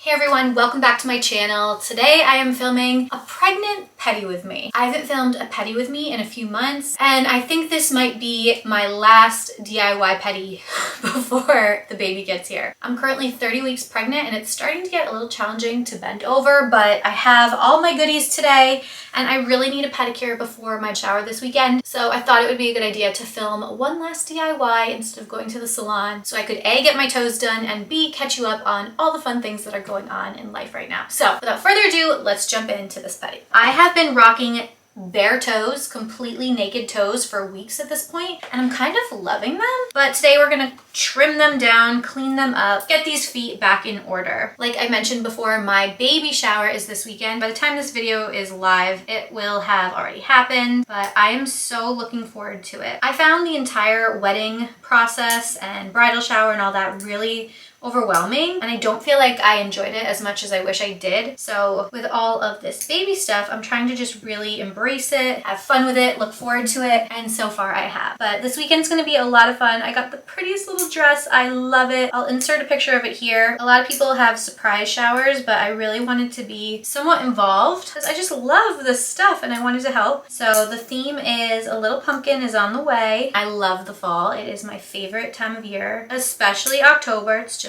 Hey everyone, welcome back to my channel. Today I am filming a pregnant Pedi with me. I haven't filmed a Pedi with me in a few months, and I think this might be my last DIY Pedi before the baby gets here. I'm currently 30 weeks pregnant and it's starting to get a little challenging to bend over, but I have all my goodies today and I really need a pedicure before my shower this weekend. So I thought it would be a good idea to film one last DIY instead of going to the salon, so I could A, get my toes done, and B, catch you up on all the fun things that are going on in life right now. So without further ado, let's jump into this Pedi. I have been rocking bare toes, completely naked toes for weeks at this point, and I'm kind of loving them. But today we're gonna trim them down, clean them up, get these feet back in order. Like I mentioned before, my baby shower is this weekend. By the time this video is live, it will have already happened, but I am so looking forward to it. I found the entire wedding process and bridal shower and all that really overwhelming, and I don't feel like I enjoyed it as much as I wish I did. So with all of this baby stuff, I'm trying to just really embrace it, have fun with it, look forward to it, and so far I have. But this weekend's gonna be a lot of fun. I got the prettiest little dress. I love it. I'll insert a picture of it here. A lot of people have surprise showers, but I really wanted to be somewhat involved because I just love this stuff and I wanted to help. So the theme is a little pumpkin is on the way. I love the fall. It is my favorite time of year, especially October. It's just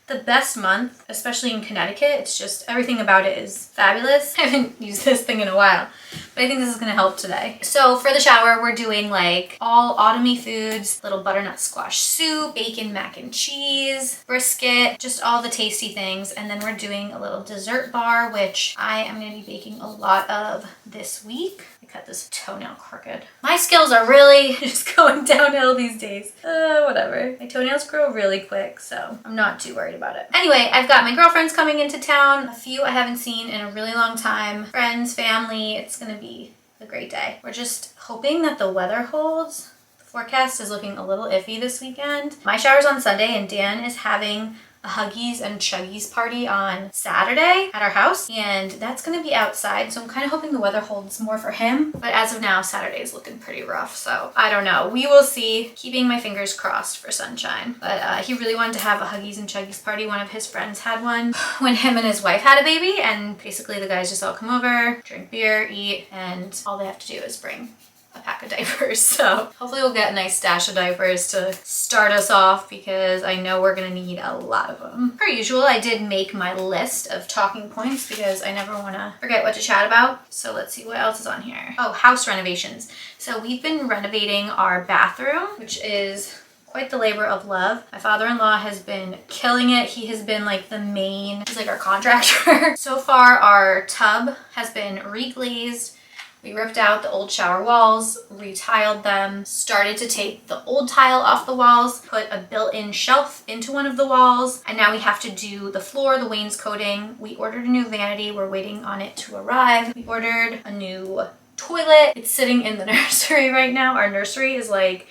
the best month, especially in Connecticut. It's just, everything about it is fabulous. I haven't used this thing in a while, but I think this is gonna help today. So for the shower, we're doing like all autumny foods, little butternut squash soup, bacon mac and cheese, brisket, just all the tasty things. And then we're doing a little dessert bar, which I am gonna be baking a lot of this week. I cut this toenail crooked. My skills are really just going downhill these days. Whatever. My toenails grow really quick, so I'm not too worried about it. Anyway, I've got my girlfriends coming into town, a few I haven't seen in a really long time, friends, family. It's gonna be a great day. We're just hoping that the weather holds. The forecast is looking a little iffy this weekend. My shower's on Sunday and Dan is having a Huggies and Chuggies party on Saturday at our house, and that's gonna be outside, so I'm kind of hoping the weather holds more for him. But as of now, Saturday is looking pretty rough, so I don't know. We will see. Keeping my fingers crossed for sunshine. But he really wanted to have a Huggies and Chuggies party. One of his friends had one when him and his wife had a baby, and basically the guys just all come over, drink beer, eat, and all they have to do is bring a pack of diapers. So hopefully we'll get a nice stash of diapers to start us off, because I know we're gonna need a lot of them. Per usual, I did make my list of talking points because I never want to forget what to chat about. So let's see what else is on here. Oh, house renovations. So we've been renovating our bathroom, which is quite the labor of love. My father-in-law has been killing it. He has been like the main, he's like our contractor. So far our tub has been reglazed. We ripped out the old shower walls, retiled them, started to take the old tile off the walls, put a built-in shelf into one of the walls, and now we have to do the floor, the wainscoting. We ordered a new vanity. We're waiting on it to arrive. We ordered a new toilet. It's sitting in the nursery right now. Our nursery is like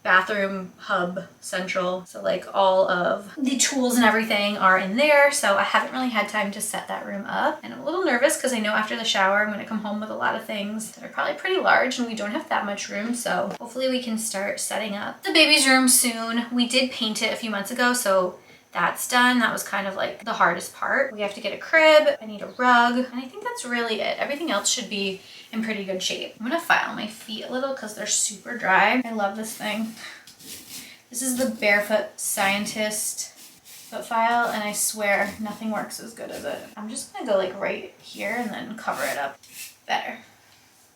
bathroom hub central, so like all of the tools and everything are in there. So I haven't really had time to set that room up, and I'm a little nervous because I know after the shower I'm going to come home with a lot of things that are probably pretty large and we don't have that much room. So hopefully we can start setting up the baby's room soon. We did paint it a few months ago, so that's done. That was kind of like the hardest part. We have to get a crib, I need a rug, and I think that's really it. Everything else should be in pretty good shape. I'm gonna file my feet a little because they're super dry. I love this thing. This is the Barefoot Scientist foot file, and I swear nothing works as good as it. I'm just gonna go like right here and then cover it up better.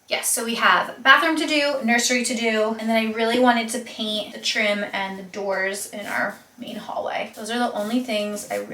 Yes, so we have bathroom to do, nursery to do, and then I really wanted to paint the trim and the doors in our main hallway. Those are the only things I'm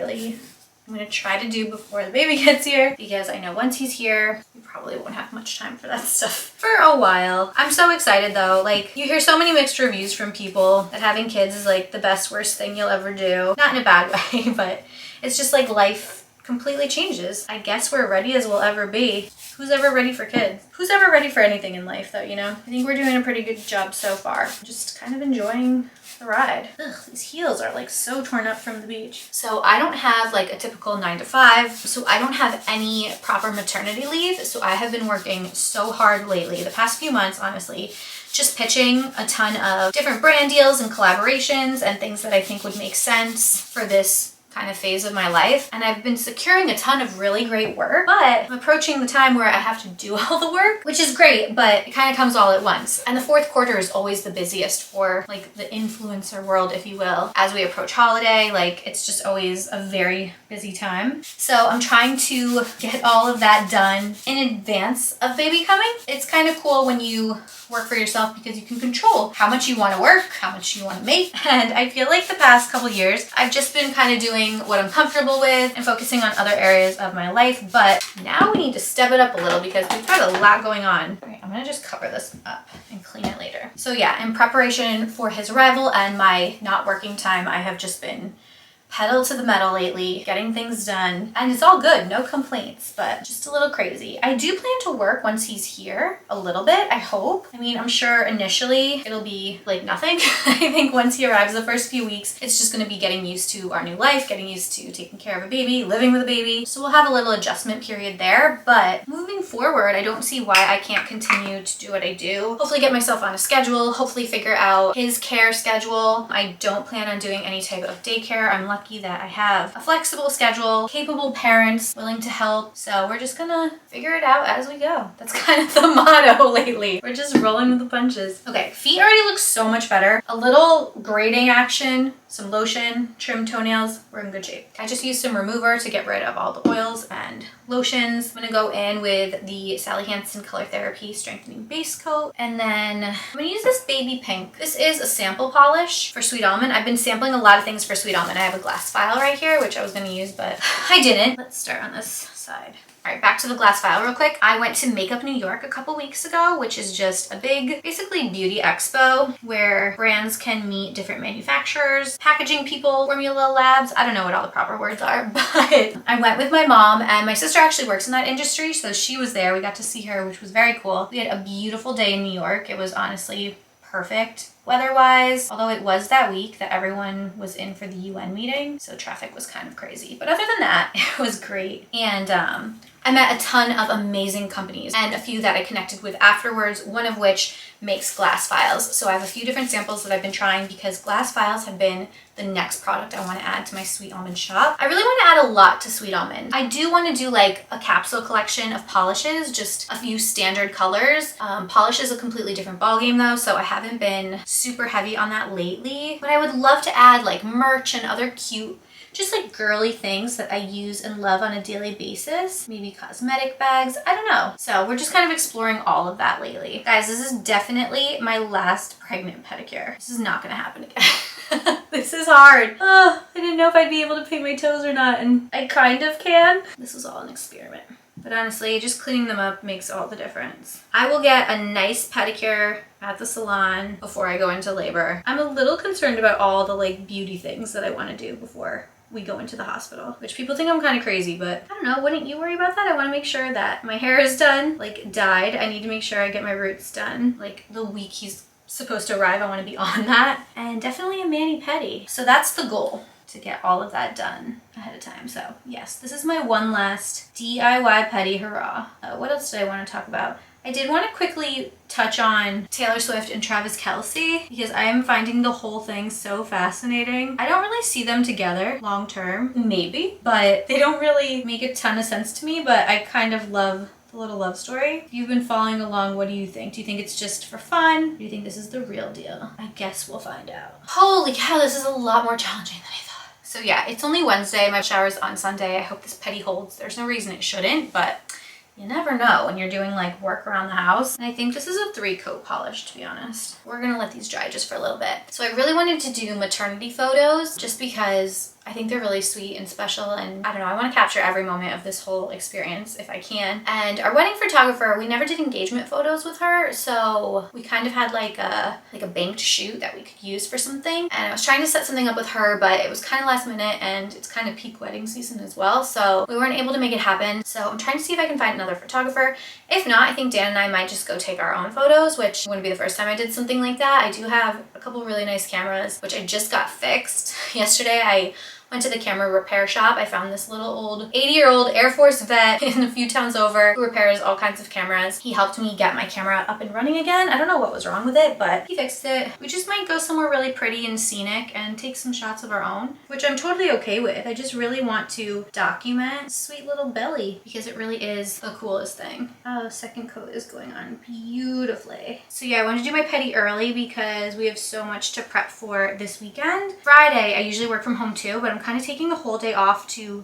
gonna try to do before the baby gets here, because I know once he's here, we probably won't have much time for that stuff for a while. I'm so excited though. Like, you hear so many mixed reviews from people that having kids is like the best, worst thing you'll ever do. Not in a bad way, but it's just like life completely changes. I guess we're ready as we'll ever be. Who's ever ready for kids? Who's ever ready for anything in life though, you know? I think we're doing a pretty good job so far. Just kind of enjoying the ride. Ugh, these heels are like so torn up from the beach. So I don't have like a typical 9 to 5, so I don't have any proper maternity leave. So I have been working so hard lately, the past few months, honestly, just pitching a ton of different brand deals and collaborations and things that I think would make sense for this kind of phase of my life, and I've been securing a ton of really great work, but I'm approaching the time where I have to do all the work, which is great, but it kind of comes all at once. And the fourth quarter is always the busiest for like the influencer world, if you will. As we approach holiday, like it's just always a very busy time. So I'm trying to get all of that done in advance of baby coming. It's kind of cool when you work for yourself because you can control how much you want to work, how much you want to make. And I feel like the past couple years, I've just been kind of doing what I'm comfortable with and focusing on other areas of my life. But now we need to step it up a little because we've got a lot going on. All right, I'm gonna just cover this up and clean it later. So yeah, in preparation for his arrival and my not working time, I have just been pedal to the metal lately, getting things done, and it's all good, no complaints, but just a little crazy. I do plan to work once he's here a little bit, I hope. I mean, I'm sure initially it'll be like nothing. I think once he arrives the first few weeks, it's just gonna be getting used to our new life, getting used to taking care of a baby, living with a baby. So we'll have a little adjustment period there, but moving forward, I don't see why I can't continue to do what I do. Hopefully get myself on a schedule, hopefully figure out his care schedule. I don't plan on doing any type of daycare. I'm lucky that I have a flexible schedule, capable parents willing to help. So we're just gonna figure it out as we go. That's kind of the motto lately. We're just rolling with the punches. Okay, feet already look so much better. A little grading action, some lotion, trim toenails, we're in good shape. I just used some remover to get rid of all the oils and lotions. I'm gonna go in with the Sally Hansen Color Therapy Strengthening Base Coat. And then I'm gonna use this baby pink. This is a sample polish for Sweet Almond. I've been sampling a lot of things for Sweet Almond. I have a glass vial right here, which I was gonna use, but I didn't. Let's start on this side. All right, back to the glass vial real quick. I went to Makeup New York a couple weeks ago, which is just a big, basically beauty expo where brands can meet different manufacturers, packaging people, formula labs. I don't know what all the proper words are, but I went with my mom, and my sister actually works in that industry, so she was there. We got to see her, which was very cool. We had a beautiful day in New York. It was honestly perfect weather-wise, although it was that week that everyone was in for the UN meeting, so traffic was kind of crazy. But other than that, it was great. And I met a ton of amazing companies and a few that I connected with afterwards, one of which makes glass vials. So I have a few different samples that I've been trying because glass vials have been the next product I want to add to my Sweet Almond shop. I really want to add a lot to Sweet Almond. I do want to do like a capsule collection of polishes, just a few standard colors. Polish is a completely different ballgame though, so I haven't been super heavy on that lately. But I would love to add like merch and other cute, just like girly things that I use and love on a daily basis. Maybe cosmetic bags, I don't know. So we're just kind of exploring all of that lately. Guys, this is definitely my last pregnant pedicure. This is not gonna happen again. This is hard. Oh, I didn't know if I'd be able to paint my toes or not, and I kind of can. This was all an experiment. But honestly, just cleaning them up makes all the difference. I will get a nice pedicure at the salon before I go into labor. I'm a little concerned about all the like beauty things that I want to do before we go into the hospital, which people think I'm kind of crazy, but I don't know, wouldn't you worry about that? I want to make sure that my hair is done, like dyed. I need to make sure I get my roots done. Like the week he's supposed to arrive, I want to be on that. And definitely a mani-pedi. So that's the goal, to get all of that done ahead of time. So yes, this is my one last DIY pedi hurrah. What else did I want to talk about? I did want to quickly touch on Taylor Swift and Travis Kelce because I am finding the whole thing so fascinating. I don't really see them together long term, maybe, but they don't really make a ton of sense to me, but I kind of love the little love story. If you've been following along, what do you think? Do you think it's just for fun? Do you think this is the real deal? I guess we'll find out. Holy cow, this is a lot more challenging than I thought. So yeah, it's only Wednesday. My shower's on Sunday. I hope this pedi holds. There's no reason it shouldn't, but you never know when you're doing like work around the house. And I think this is a 3-coat polish, to be honest. We're gonna let these dry just for a little bit. So I really wanted to do maternity photos just because I think they're really sweet and special, and I don't know, I want to capture every moment of this whole experience if I can. And our wedding photographer, we never did engagement photos with her, so we kind of had like a banked shoot that we could use for something. And I was trying to set something up with her, but it was kind of last minute and it's kind of peak wedding season as well, so we weren't able to make it happen. So I'm trying to see if I can find another photographer. If not, I think Dan and I might just go take our own photos, which wouldn't be the first time I did something like that. I do have a couple really nice cameras, which I just got fixed. Yesterday I went to the camera repair shop. I found this little old 80-year-old Air Force vet in a few towns over who repairs all kinds of cameras. He helped me get my camera up and running again. I don't know what was wrong with it, but he fixed it. We just might go somewhere really pretty and scenic and take some shots of our own, which I'm totally okay with. I just really want to document sweet little belly because it really is the coolest thing. Oh, second coat is going on beautifully. So yeah, I wanted to do my pedi early because we have so much to prep for this weekend. Friday, I usually work from home too, but I'm kind of taking the whole day off to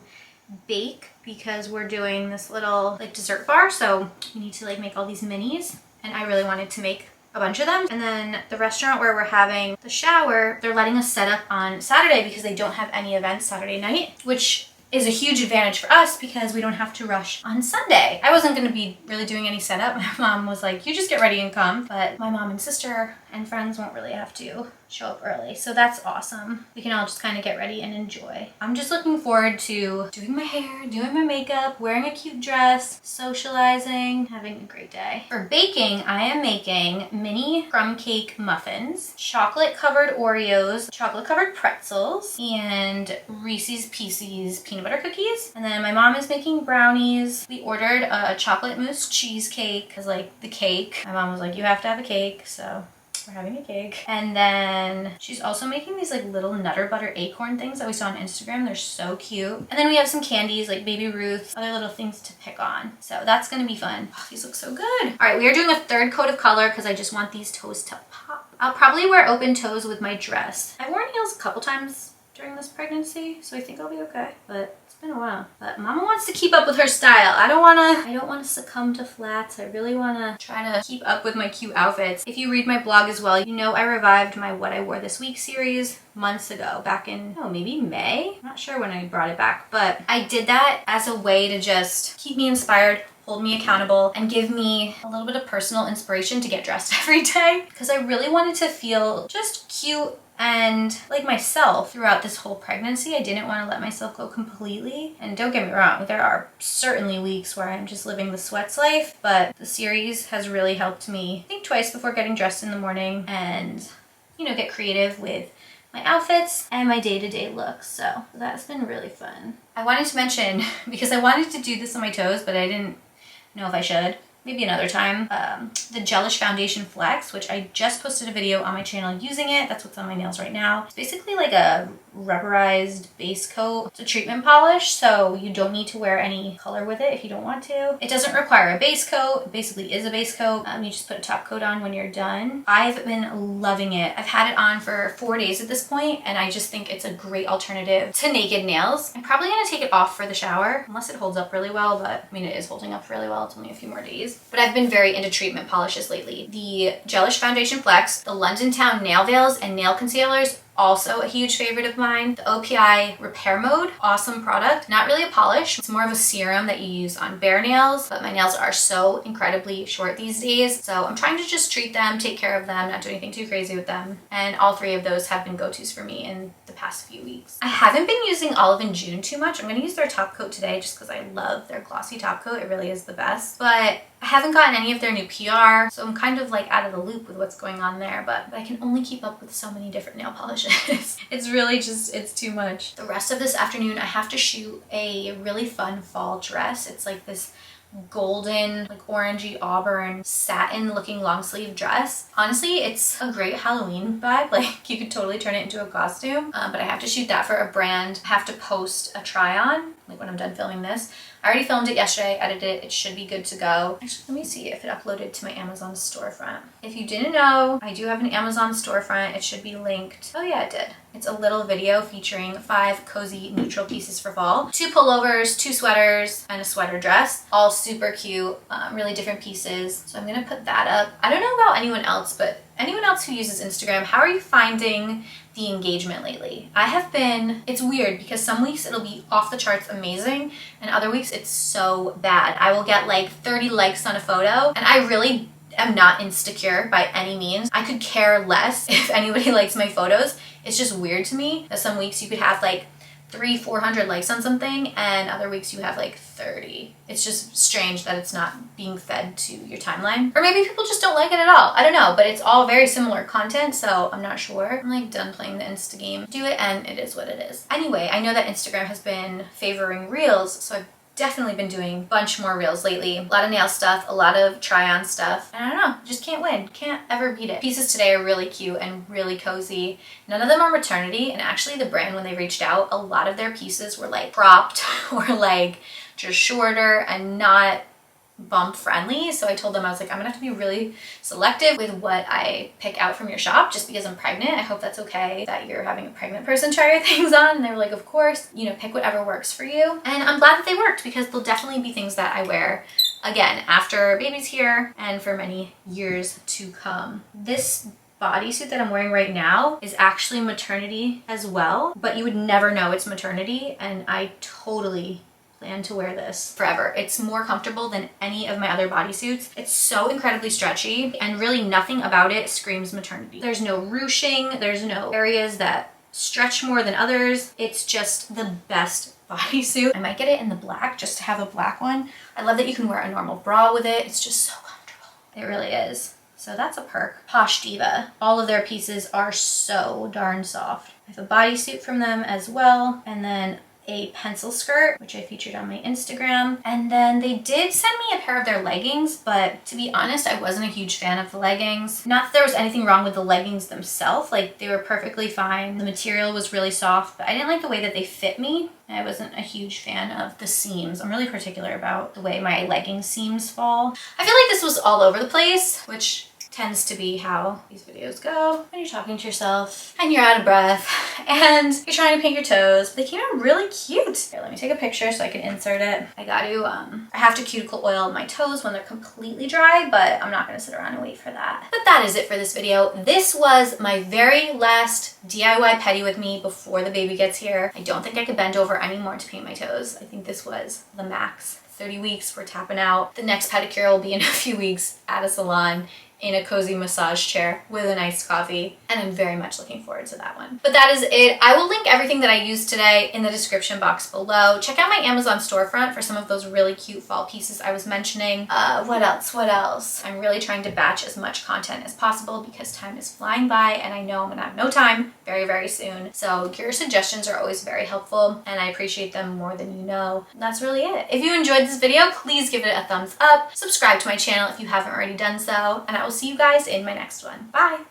bake because we're doing this little like dessert bar. So we need to like make all these minis, and I really wanted to make a bunch of them. And then the restaurant where we're having the shower, they're letting us set up on Saturday because they don't have any events Saturday night, which is a huge advantage for us because we don't have to rush on Sunday. I wasn't going to be really doing any setup. My mom was like, you just get ready and come. But my mom and sister and friends won't really have to show up early. So that's awesome. We can all just kind of get ready and enjoy. I'm just looking forward to doing my hair, doing my makeup, wearing a cute dress, socializing, having a great day. For baking, I am making mini crumb cake muffins, chocolate covered Oreos, chocolate covered pretzels, and Reese's Pieces peanut butter cookies. And then my mom is making brownies. We ordered a chocolate mousse cheesecake because like the cake, my mom was like, you have to have a cake. So we're having a cake. And then she's also making these like little Nutter Butter acorn things that we saw on Instagram. They're so cute. And then we have some candies like Baby Ruth's, other little things to pick on. So that's gonna be fun. Oh, these look so good. All right, we are doing a third coat of color because I just want these toes to pop. I'll probably wear open toes with my dress. I've worn heels a couple times during this pregnancy, so I think I'll be okay, but it's been a while. But Mama wants to keep up with her style. I don't want to succumb to flats. I really want to try to keep up with my cute outfits. If you read my blog as well, you know I revived my What I Wore This Week series months ago, back in, oh, maybe May? I'm not sure when I brought it back, but I did that as a way to just keep me inspired, hold me accountable, and give me a little bit of personal inspiration to get dressed every day, because I really wanted to feel just cute and like myself throughout this whole pregnancy. I didn't want to let myself go completely. And don't get me wrong, there are certainly weeks where I'm just living the sweats life, but the series has really helped me think twice before getting dressed in the morning and, you know, get creative with my outfits and my day-to-day looks. So that's been really fun. I wanted to mention, because I wanted to do this on my toes, but I didn't know if I should. Maybe another time. The Gelish Foundation Flex, which I just posted a video on my channel using it. That's what's on my nails right now. It's basically like a rubberized base coat. It's a treatment polish, so you don't need to wear any color with it if you don't want to. It doesn't require a base coat. It basically is a base coat. You just put a top coat on when you're done. I've been loving it. I've had it on for 4 days at this point, and I just think it's a great alternative to naked nails. I'm probably gonna take it off for the shower, unless it holds up really well, but I mean, it is holding up really well. It's only a few more days. But I've been very into treatment polishes lately. The Gelish Foundation Flex, the London Town Nail Veils and Nail Concealers, also a huge favorite of mine. The OPI Repair Mode, awesome product. Not really a polish, it's more of a serum that you use on bare nails, but my nails are so incredibly short these days, so I'm trying to just treat them, take care of them, not do anything too crazy with them. And all three of those have been go-tos for me in the past few weeks. I haven't been using Olive & June too much. I'm gonna use their top coat today just because I love their glossy top coat. It really is the best. But I haven't gotten any of their new PR, so I'm kind of like out of the loop with what's going on there, but I can only keep up with so many different nail polishes. It's really just, it's too much. The rest of this afternoon, I have to shoot a really fun fall dress. It's like this golden, like orangey auburn satin looking long sleeve dress. Honestly, it's a great Halloween vibe. Like you could totally turn it into a costume, but I have to shoot that for a brand. I have to post a try on, like when I'm done filming this. I already filmed it yesterday, edited it, it should be good to go. Actually, let me see if it uploaded to my Amazon storefront. If you didn't know, I do have an Amazon storefront. It should be linked. Oh yeah, it did. It's a little video featuring 5 cozy neutral pieces for fall. 2 pullovers, 2 sweaters, and a sweater dress. All super cute, really different pieces. So I'm gonna put that up. I don't know about anyone else, but anyone else who uses Instagram, how are you finding the engagement lately? I have been, it's weird because some weeks it'll be off the charts amazing and other weeks it's so bad. I will get like 30 likes on a photo and I really am not insecure by any means. I could care less if anybody likes my photos. It's just weird to me that some weeks you could have like 300-400 likes on something, and other weeks you have like 30. It's just strange that it's not being fed to your timeline. Or maybe people just don't like it at all. I don't know, but it's all very similar content, so I'm not sure. I'm like done playing the Insta game. Do it and it is what it is. Anyway, I know that Instagram has been favoring reels, so I've definitely been doing a bunch more reels lately. A lot of nail stuff, a lot of try-on stuff, and I don't know, just can't win. Can't ever beat it. Pieces today are really cute and really cozy. None of them are maternity, and actually the brand, when they reached out, a lot of their pieces were like cropped or like just shorter and not bump friendly. So I told them, I was like, I'm gonna have to be really selective with what I pick out from your shop just because I'm pregnant. I hope that's okay that you're having a pregnant person try your things on. And they were like, of course, you know, pick whatever works for you. And I'm glad that they worked because they'll definitely be things that I wear again after baby's here and for many years to come. This bodysuit that I'm wearing right now is actually maternity as well, but you would never know it's maternity, and I totally plan to wear this forever. It's more comfortable than any of my other bodysuits. It's so incredibly stretchy, and really nothing about it screams maternity. There's no ruching, there's no areas that stretch more than others. It's just the best bodysuit. I might get it in the black just to have a black one. I love that you can wear a normal bra with it. It's just so comfortable. It really is. So that's a perk. Posh Diva. All of their pieces are so darn soft. I have a bodysuit from them as well, and then a pencil skirt, which I featured on my Instagram. And then they did send me a pair of their leggings, but to be honest, I wasn't a huge fan of the leggings. Not that there was anything wrong with the leggings themselves, like they were perfectly fine. The material was really soft, but I didn't like the way that they fit me. I wasn't a huge fan of the seams. I'm really particular about the way my legging seams fall. I feel like this was all over the place, which tends to be how these videos go when you're talking to yourself and you're out of breath and you're trying to paint your toes. They came out really cute. Here, let me take a picture so I can insert it. I have to cuticle oil my toes when they're completely dry, but I'm not gonna sit around and wait for that. But that is it for this video. This was my very last DIY pedi with me before the baby gets here. I don't think I could bend over anymore to paint my toes. I think this was the max. 30 weeks, we're tapping out. The next pedicure will be in a few weeks at a salon in a cozy massage chair with an iced coffee, and I'm very much looking forward to that one. But that is it. I will link everything that I used today in the description box below. Check out my Amazon storefront for some of those really cute fall pieces I was mentioning. What else? I'm really trying to batch as much content as possible because time is flying by, and I know I'm gonna have no time very, very soon. So your suggestions are always very helpful, and I appreciate them more than you know. That's really it. If you enjoyed this video, please give it a thumbs up. Subscribe to my channel if you haven't already done so, and I will see you guys in my next one. Bye!